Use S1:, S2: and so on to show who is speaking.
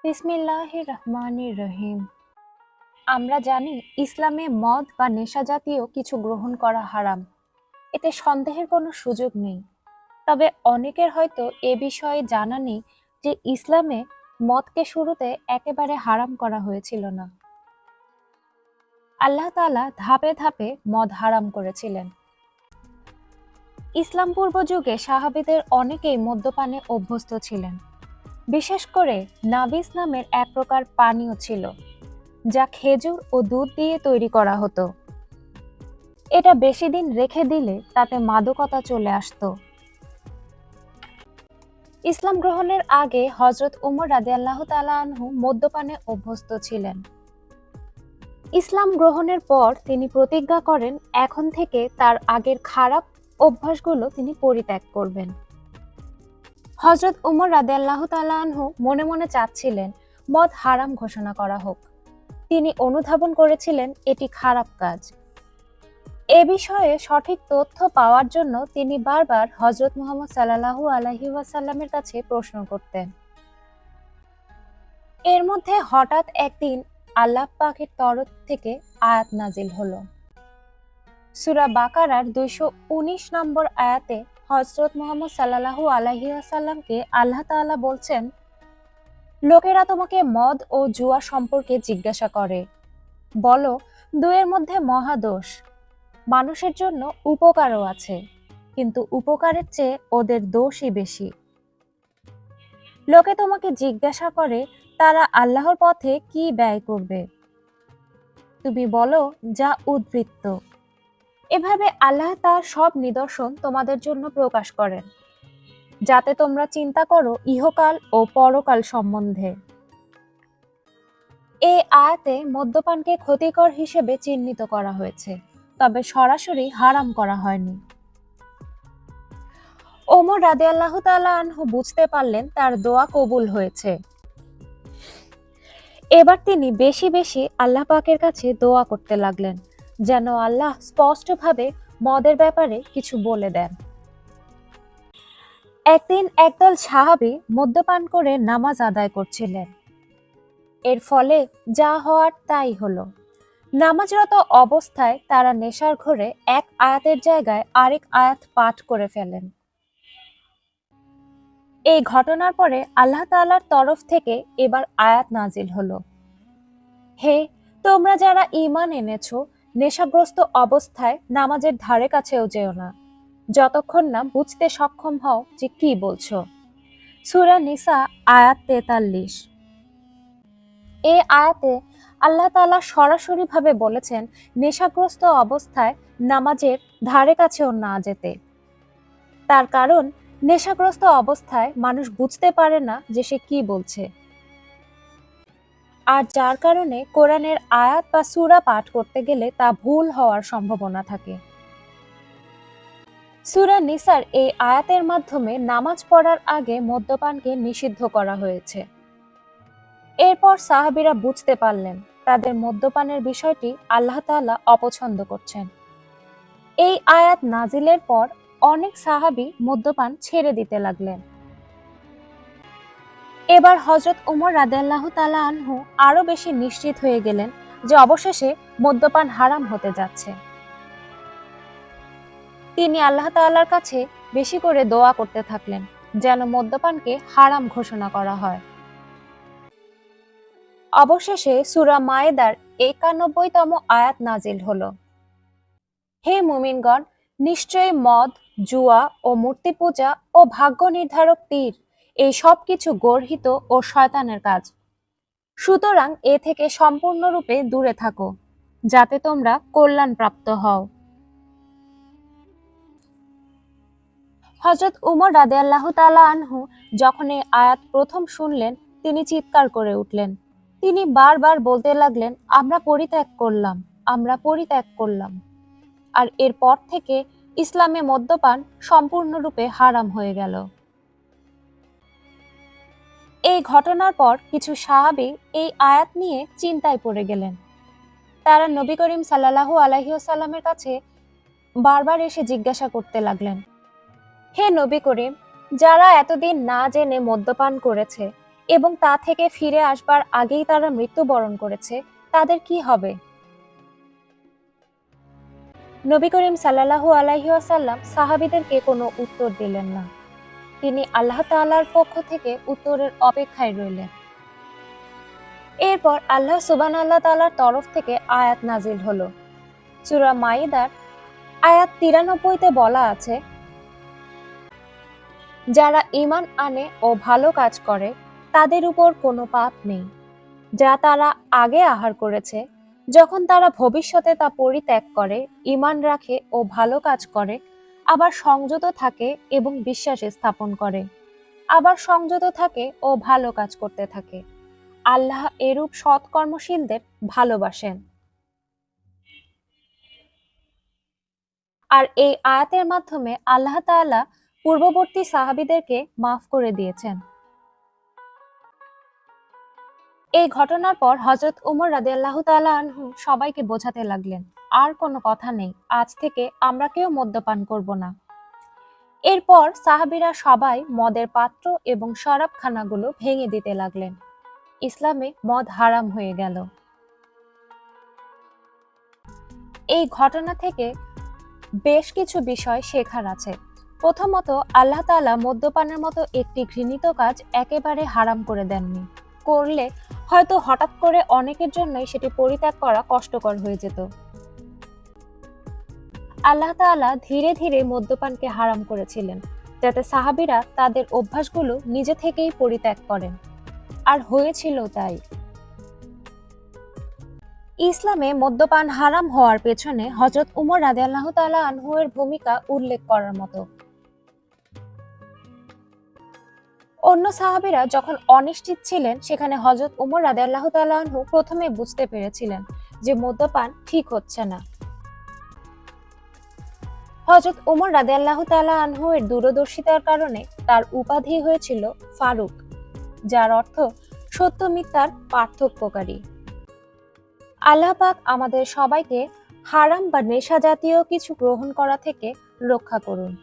S1: বিসমিল্লাহির রহমানির রহিম। আমরা জানি ইসলামে মদ বা নেশা জাতীয় কিছু গ্রহণ করা হারাম। এতে সন্দেহের কোনো সুযোগ নেই। তবে অনেকের হয়তো এ বিষয়ে জানা নেই যে ইসলামে মদকে শুরুতে একেবারে হারাম করা হয়েছিল না। আল্লাহ তাআলা ধাপে ধাপে মদ হারাম করেছিলেন। ইসলাম পূর্ব যুগে সাহাবীদের অনেকেই মদ্যপানে অভ্যস্ত ছিলেন। বিশেষ করে নাবিস নামের এক প্রকার পানীয় ছিল, যা খেজুর ও দুধ দিয়ে তৈরি করা হতো। এটা বেশি দিন রেখে দিলে তাতে মাদকতা চলে আসতো। ইসলাম গ্রহণের আগে হযরত উমর রাদিয়াল্লাহু তাআলা আনহু মদ্যপানে অভ্যস্ত ছিলেন। ইসলাম গ্রহণের পর তিনি প্রতিজ্ঞা করেন এখন থেকে তার আগের খারাপ অভ্যাসগুলো তিনি পরিত্যাগ করবেন। হযরত উমর রাদিয়াল্লাহু তাআলা আনহু মনে মনে চাচ্ছিলেন মদ হারাম ঘোষণা করা হোক। তিনি অনুধাবন করেছিলেন এটি খারাপ কাজ। এ বিষয়ে সঠিক তথ্য পাওয়ার জন্য তিনি বারবার হযরত মুহাম্মদ সাল্লাল্লাহু আলাইহি ওয়াসাল্লামের কাছে প্রশ্ন করতেন। এর মধ্যে হঠাৎ একদিন আল্লাহ পাকের তরফ থেকে আয়াত নাজিল হলো। সূরা বাকারার 219 নম্বর আয়াতে হযরত মুহাম্মদ সাল্লাল্লাহু আলাইহি ওয়াসাল্লামকে আল্লাহ তাআলা বলছেন, লোকেরা তোমাকে মদ ও জুয়া সম্পর্কে জিজ্ঞাসা করে, বলো দুয়ের মধ্যে মহাদোষ। মানুষের জন্য উপকারও আছে, কিন্তু উপকারের চেয়ে ওদের দোষই বেশি। লোকে তোমাকে জিজ্ঞাসা করে তারা আল্লাহর পথে কি ব্যয় করবে। তুমি বলো যা উদ্বৃত্ত। এভাবে আল্লাহ তার সব নিদর্শন তোমাদের জন্য প্রকাশ করেন, যাতে তোমরা চিন্তা করো ইহকাল ও পরকাল সম্বন্ধে। এই আয়াতে মদ্যপানকে ক্ষতিকর হিসেবে চিহ্নিত করা হয়েছে, তবে সরাসরি হারাম করা হয়নি। ওমর রাদিয়াল্লাহু তাআলা আনহু বুঝতে পারলেন তার দোয়া কবুল হয়েছে। এবার তিনি বেশি বেশি আল্লাহ পাকের কাছে দোয়া করতে লাগলেন, যেন আল্লাহ স্পষ্টভাবে মদের ব্যাপারে কিছু বলে দেন। একদিন একদল সাহাবী মদ্যপান করে নামাজ আদায় করছিলেন। এর ফলে যা হওয়ার তাই হলো। নামাজরত অবস্থায় তারা নেশার ঘোরে এক আয়াতের জায়গায় আরেক আয়াত পাঠ করে ফেলেন। এই ঘটনার পরে আল্লাহ তাআলার তরফ থেকে এবার আয়াত নাজিল হলো, হে তোমরা যারা ঈমান এনেছো, নেশাগ্রস্ত অবস্থায় নামাজের ধারে কাছেও যেও না, যতক্ষণ না বুঝতে সক্ষম হও যে কি বলছো। সূরা নিসা আয়াত 43। এই আয়াতে আল্লাহ তাআলা সরাসরি ভাবে বলেছেন নেশাগ্রস্ত অবস্থায় নামাজের ধারে কাছেও না যেতে। তার কারণ নেশাগ্রস্ত অবস্থায় মানুষ বুঝতে পারে না যে সে কি বলছে, আর যার কারণে কোরআনের আয়াত বা সূরা পাঠ করতে গেলে তা ভুল হওয়ার সম্ভাবনা থাকে। সূরা নিসার এই আয়াতের মাধ্যমে নামাজ পড়ার আগে মদ্যপানকে নিষিদ্ধ করা হয়েছে। এরপর সাহাবীরা বুঝতে পারলেন তাদের মদ্যপানের বিষয়টি আল্লাহ তাআলা অপছন্দ করছেন। এই আয়াত নাজিলের পর অনেক সাহাবী মদ্যপান ছেড়ে দিতে লাগলেন। এবার হযরত উমর রাদিয়াল্লাহু তাআলা আনহু আরো বেশি নিশ্চিত হয়ে গেলেন যে অবশেষে মদ্যপান হারাম হতে যাচ্ছে। তিনি আল্লাহ তাআলার কাছে বেশি করে দোয়া করতে থাকলেন যেন মদ্যপানকে হারাম ঘোষণা করা হয়। অবশেষে সূরা মায়েদার ৯১তম আয়াত নাজিল হলো, হে মুমিনগণ, নিশ্চয়ই মদ, জুয়া ও মূর্তি পূজা ও ভাগ্য নির্ধারক তীর এই সব কিছু গর্হিত ও শয়তানের কাজ। সুতরাং এ থেকে সম্পূর্ণরূপে দূরে থাকো, যাতে তোমরা কল্যাণপ্রাপ্ত হও। হযরত উমর রাদিয়াল্লাহু তাআলা আনহু যখন এই আয়াত প্রথম শুনলেন, তিনি চিৎকার করে উঠলেন। তিনি বারবার বলতে লাগলেন, আমরা পরিত্যাগ করলাম, আমরা পরিত্যাগ করলাম। আর এরপর থেকে ইসলামে মদ্যপান সম্পূর্ণরূপে হারাম হয়ে গেল। এই ঘটনার পর কিছু সাহাবী এই আয়াত নিয়ে চিন্তায় পড়ে গেলেন। তারা নবী করিম সাল্লাল্লাহু আলাইহি ওয়াসাল্লামের কাছে বারবার এসে জিজ্ঞাসা করতে লাগলেন, হে নবী করিম, যারা এতদিন না জেনে মদ্যপান করেছে, এবং তা থেকে ফিরে আসবার আগেই তারা মৃত্যুবরণ করেছে, তাদের কি হবে? নবী করিম সাল্লাল্লাহু আলাইহি ওয়াসাল্লাম সাহাবীদেরকে কোনো উত্তর দিলেন না। তিনি আল্লাহ তাআলার পক্ষ থেকে উত্তরের অপেক্ষায় রইলেন। এরপর আল্লাহ সুবহানাহু তাআলার তরফ থেকে আয়াত নাজিল হলো। সূরা মাইদার আয়াত 93-তে বলা আছে, যারা ঈমান আনে ও ভালো কাজ করে তাদের উপর কোনো পাপ নেই, যা তারা আগে আহার করেছে, যখন তারা ভবিষ্যতে তা পরিত্যাগ করে, ঈমান রাখে ও ভালো কাজ করে, আবার সংযত থাকে এবং বিশ্বাস স্থাপন করে, আবার সংযত থাকে ও ভালো কাজ করতে থাকে। আল্লাহ এরূপ সৎকর্মশীলদের ভালোবাসেন। আর এই আয়াতের মাধ্যমে আল্লাহ তাআলা পূর্ববর্তী সাহাবীদেরকে মাফ করে দিয়েছেন। এই ঘটনার পর হযরত উমর রাদিয়াল্লাহু তাআলা আনহু সবাইকে বোঝাতে লাগলেন, আর কোনো কথা নেই, আজ থেকে আমরা কেউ মদ্যপান করব না। এরপর সাহাবীরা সবাই মদের পাত্র এবং শরাবখানাগুলো ভেঙে দিতে লাগলেন। ইসলামে মদ হারাম হয়ে গেল। এই ঘটনা থেকে বেশ কিছু বিষয় শেখার আছে। প্রথমত, আল্লাহ তাআলা মদ্যপানের মতো একটি ঘৃণিত কাজ একেবারে হারাম করে দেননি। করলে হয়তো হঠাৎ করে অনেকের জন্যই সেটি পরিত্যাগ করা কষ্টকর হয়ে যেত। আল্লাহ তাআলা ধীরে ধীরে মদ্যপানকে হারাম করেছিলেন, যাতে সাহাবীরা তাদের অভ্যাসগুলো নিজে থেকেই পরিত্যাগ করেন। আর হয়েছিল তাই। ইসলামে মদ্যপান হারাম হওয়ার পেছনে হযরত উমর রাদিয়াল্লাহু তাআলা আনহু এর ভূমিকা উল্লেখ করার মতো। অন্য সাহাবীরা যখন অনিশ্চিত ছিলেন, সেখানে হযরত উমর রাদিয়াল্লাহু তাআলা আনহু প্রথমে বুঝতে পেরেছিলেন যে মদ্যপান ঠিক হচ্ছে না। হযরত উমর রাদিয়াল্লাহু তাআলা আনহু এর দূরদর্শিতার কারণে তার উপাধি হয়েছিল ফারুক, যার অর্থ সত্য মিথ্যার পার্থক্যকারী। আল্লাহ পাক আমাদের সবাইকে হারাম বা নেশা জাতীয় কিছু গ্রহণ করা থেকে রক্ষা করুন।